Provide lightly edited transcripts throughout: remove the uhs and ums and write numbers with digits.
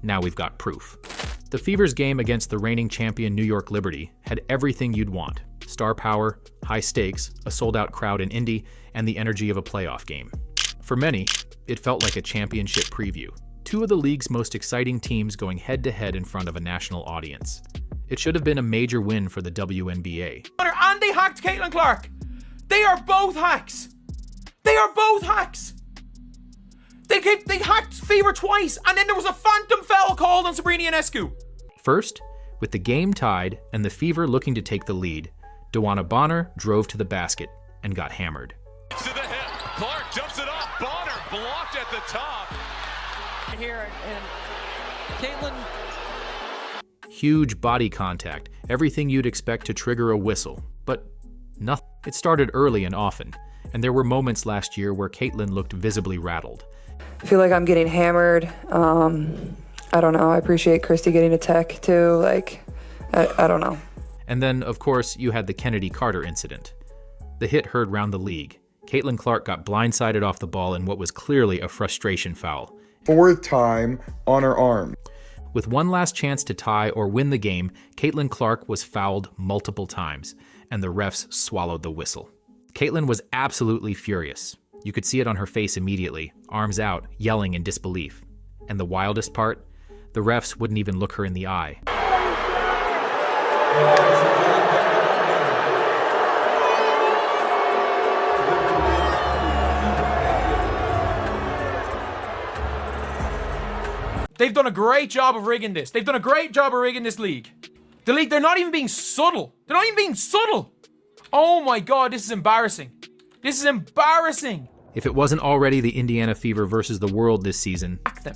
now we've got proof. The Fever's game against the reigning champion New York Liberty had everything you'd want. Star power, high stakes, a sold-out crowd in Indy, and the energy of a playoff game. For many, it felt like a championship preview. Two of the league's most exciting teams going head-to-head in front of a national audience. It should have been a major win for the WNBA. And they hacked Caitlin Clark. They are both hacks. They are both hacks. They hacked Fever twice, and then there was a phantom foul called on Sabrina Ionescu. First, with the game tied and the Fever looking to take the lead, Dewana Bonner drove to the basket and got hammered. To the hip, Clark jumps it off, Bonner blocked at the top. Here, and Caitlin. Huge body contact, everything you'd expect to trigger a whistle, but nothing. It started early and often, and there were moments last year where Caitlin looked visibly rattled. I feel like I'm getting hammered. I don't know. I appreciate Christy getting a tech too. Like, I don't know. And then, of course, you had the Kennedy Carter incident. The hit heard round the league. Caitlin Clark got blindsided off the ball in what was clearly a frustration foul. Fourth time on her arm. With one last chance to tie or win the game, Caitlin Clark was fouled multiple times, and the refs swallowed the whistle. Caitlin was absolutely furious. You could see it on her face immediately, arms out, yelling in disbelief. And the wildest part? The refs wouldn't even look her in the eye. They've done a great job of rigging this. They've done a great job of rigging this league. The league, they're not even being subtle. They're not even being subtle. Oh my God, this is embarrassing. This is embarrassing. If it wasn't already the Indiana Fever versus the world this season, Hack them.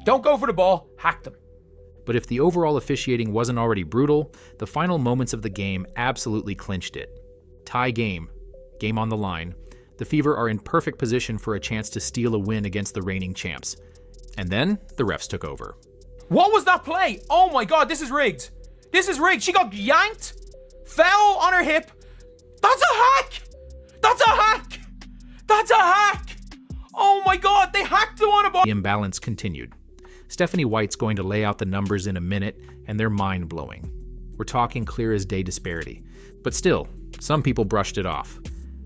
Don't go for the ball, hack them. but if the overall officiating wasn't already brutal, the final moments of the game absolutely clinched it. Tie game on the line. The Fever are in perfect position for a chance to steal a win against the reigning champs. And then the refs took over. What was that play? Oh my God, this is rigged. This is rigged. She got yanked, fell on her hip. That's a hack. That's a hack. That's a hack. Oh my God, they hacked the one about. The imbalance continued. Stephanie White's going to lay out the numbers in a minute, and they're mind-blowing. We're talking clear as day disparity. But still, some people brushed it off.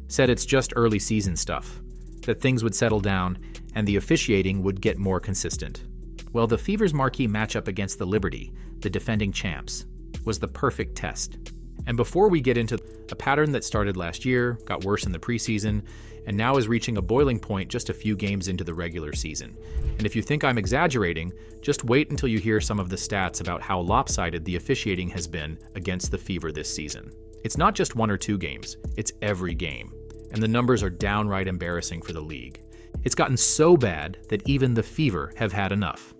Said it's just early season stuff. That things would settle down, and the officiating would get more consistent. Well, the Fever's marquee matchup against the Liberty, the defending champs, was the perfect test. And before we get into a pattern that started last year, got worse in the preseason, and now is reaching a boiling point just a few games into the regular season. And if you think I'm exaggerating, just wait until you hear some of the stats about how lopsided the officiating has been against the Fever this season. It's not just 1 or 2 games, it's every game. And the numbers are downright embarrassing for the league. It's gotten so bad that even the Fever have had enough.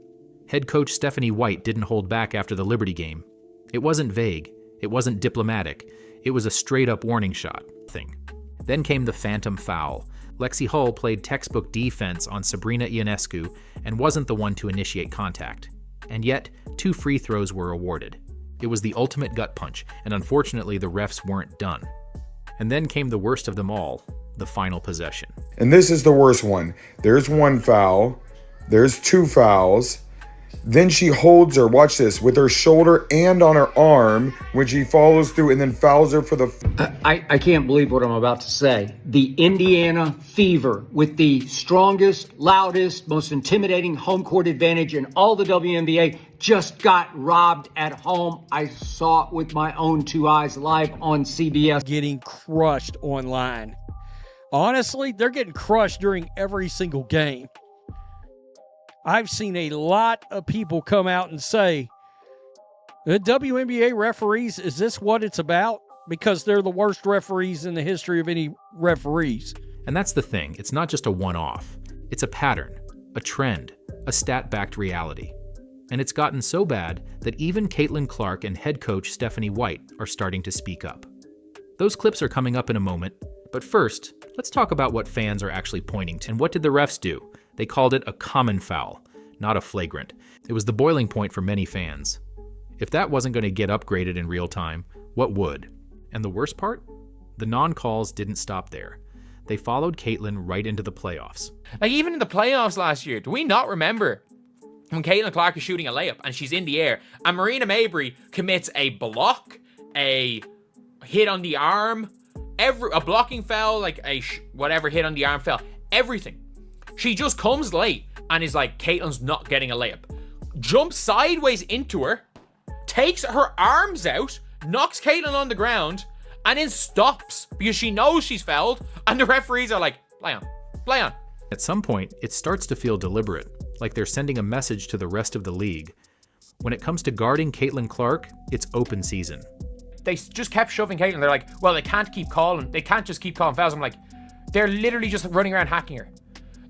Head coach Stephanie White didn't hold back after the Liberty game. It wasn't vague, it wasn't diplomatic, it was a straight-up warning shot thing. Then came the phantom foul. Lexi Hull played textbook defense on Sabrina Ionescu and wasn't the one to initiate contact. And yet, 2 free throws were awarded. It was the ultimate gut punch, and unfortunately the refs weren't done. And then came the worst of them all, the final possession. And this is the worst one. There's 1 foul. There's 2 fouls. Then she holds her, watch this, with her shoulder and on her arm when she follows through and then fouls her for the... I can't believe what I'm about to say. The Indiana Fever, with the strongest, loudest, most intimidating home court advantage in all the WNBA, just got robbed at home. I saw it with my own 2 eyes live on CBS. Getting crushed online. Honestly, they're getting crushed during every single game. I've seen a lot of people come out and say, the WNBA referees, is this what it's about? Because they're the worst referees in the history of any referees. And that's the thing, it's not just a one-off. It's a pattern, a trend, a stat-backed reality. And it's gotten so bad that even Caitlin Clark and head coach Stephanie White are starting to speak up. Those clips are coming up in a moment, but first, let's talk about what fans are actually pointing to. And what did the refs do? They called it a common foul, not a flagrant. It was the boiling point for many fans. If that wasn't going to get upgraded in real time, what would? And the worst part? The non-calls didn't stop there. They followed Caitlin right into the playoffs. Like even in the playoffs last year, do we not remember when Caitlin Clark is shooting a layup and she's in the air, and Marina Mabrey commits a block, a hit on the arm, a blocking foul, like a whatever hit on the arm foul, everything. She just comes late and is like, Caitlin's not getting a layup. Jumps sideways into her, takes her arms out, knocks Caitlin on the ground, and then stops because she knows she's fouled, and the referees are like, play on, play on. At some point, it starts to feel deliberate, like they're sending a message to the rest of the league. When it comes to guarding Caitlin Clark, it's open season. They just kept shoving Caitlin. They're like, well, they can't just keep calling fouls. I'm like, they're literally just running around hacking her.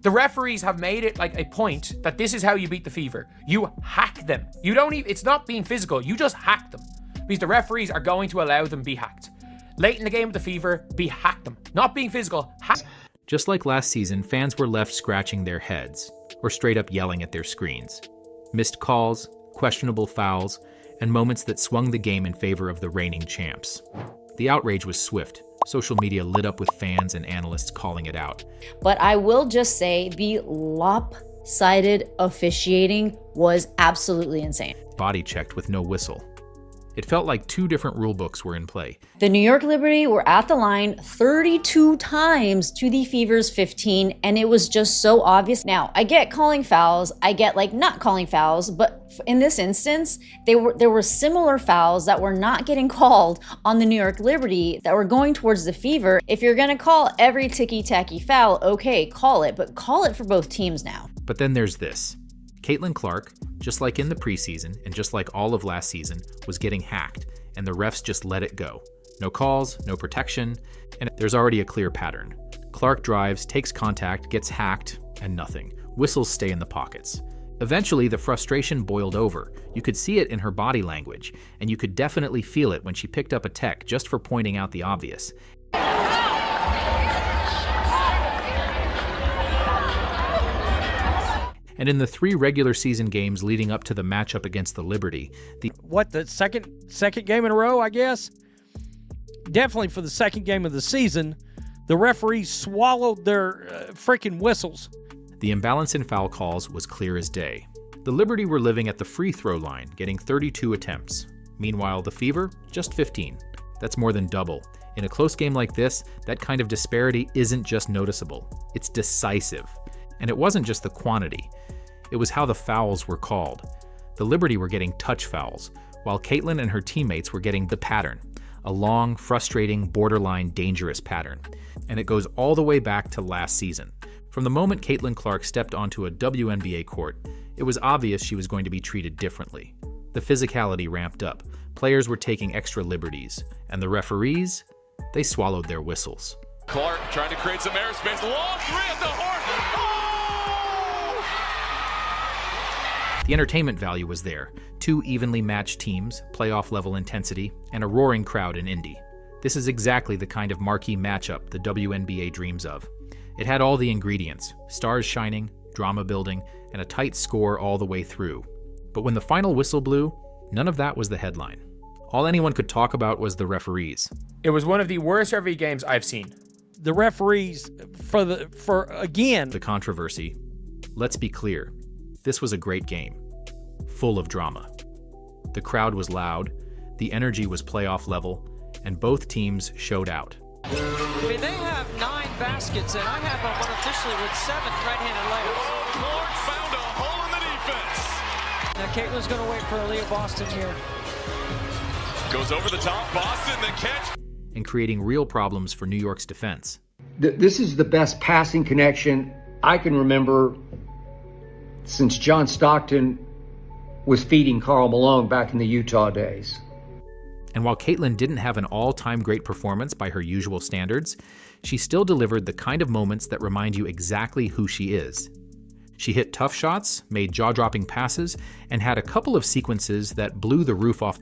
The referees have made it like a point that this is how you beat the Fever. You hack them. You don't even, it's not being physical. You just hack them. Because the referees are going to allow them be hacked. Late in the game with the Fever, hack them. Not being physical, hack. Just like last season, fans were left scratching their heads or straight up yelling at their screens. Missed calls, questionable fouls, and moments that swung the game in favor of the reigning champs. The outrage was swift. Social media lit up with fans and analysts calling it out. But I will just say the lopsided officiating was absolutely insane. Body checked with no whistle. It felt like two different rule books were in play. The New York Liberty were at the line 32 times to the Fever's 15, and it was just so obvious. Now, I get calling fouls, I get like not calling fouls, but in this instance, there were similar fouls that were not getting called on the New York Liberty that were going towards the Fever. If you're gonna call every ticky-tacky foul, okay, call it, but call it for both teams now. But then there's this. Caitlin Clark, just like in the preseason and just like all of last season, was getting hacked, and the refs just let it go. No calls, no protection, and there's already a clear pattern. Clark drives, takes contact, gets hacked, and nothing. Whistles stay in the pockets. Eventually, the frustration boiled over. You could see it in her body language, and you could definitely feel it when she picked up a tech just for pointing out the obvious. And in the 3 regular season games leading up to the matchup against the Liberty, the second game in a row, I guess? Definitely for the second game of the season, the referees swallowed their freaking whistles. The imbalance in foul calls was clear as day. The Liberty were living at the free throw line, getting 32 attempts. Meanwhile, the Fever, just 15. That's more than double. In a close game like this, that kind of disparity isn't just noticeable, it's decisive. And it wasn't just the quantity. It was how the fouls were called. The Liberty were getting touch fouls, while Caitlin and her teammates were getting the pattern, a long, frustrating, borderline dangerous pattern. And it goes all the way back to last season. From the moment Caitlin Clark stepped onto a WNBA court, it was obvious she was going to be treated differently. The physicality ramped up, players were taking extra liberties, and the referees, they swallowed their whistles. Clark trying to create some airspace. Long three at the horn. The entertainment value was there. 2 evenly matched teams, playoff-level intensity, and a roaring crowd in Indy. This is exactly the kind of marquee matchup the WNBA dreams of. It had all the ingredients, stars shining, drama building, and a tight score all the way through. But when the final whistle blew, none of that was the headline. All anyone could talk about was the referees. It was one of the worst referee games I've seen. The referees, for again, the controversy. Let's be clear. This was a great game, full of drama. The crowd was loud, the energy was playoff level, and both teams showed out. I mean, they have 9 baskets, and I have them unofficially with 7 right-handed layups. Clark found a hole in the defense. Now Caitlin's going to wait for Aaliyah Boston here. Goes over the top, Boston, the catch. And creating real problems for New York's defense. This is the best passing connection I can remember since John Stockton was feeding Karl Malone back in the Utah days. And while Caitlin didn't have an all-time great performance by her usual standards, she still delivered the kind of moments that remind you exactly who she is. She hit tough shots, made jaw-dropping passes, and had a couple of sequences that blew the roof off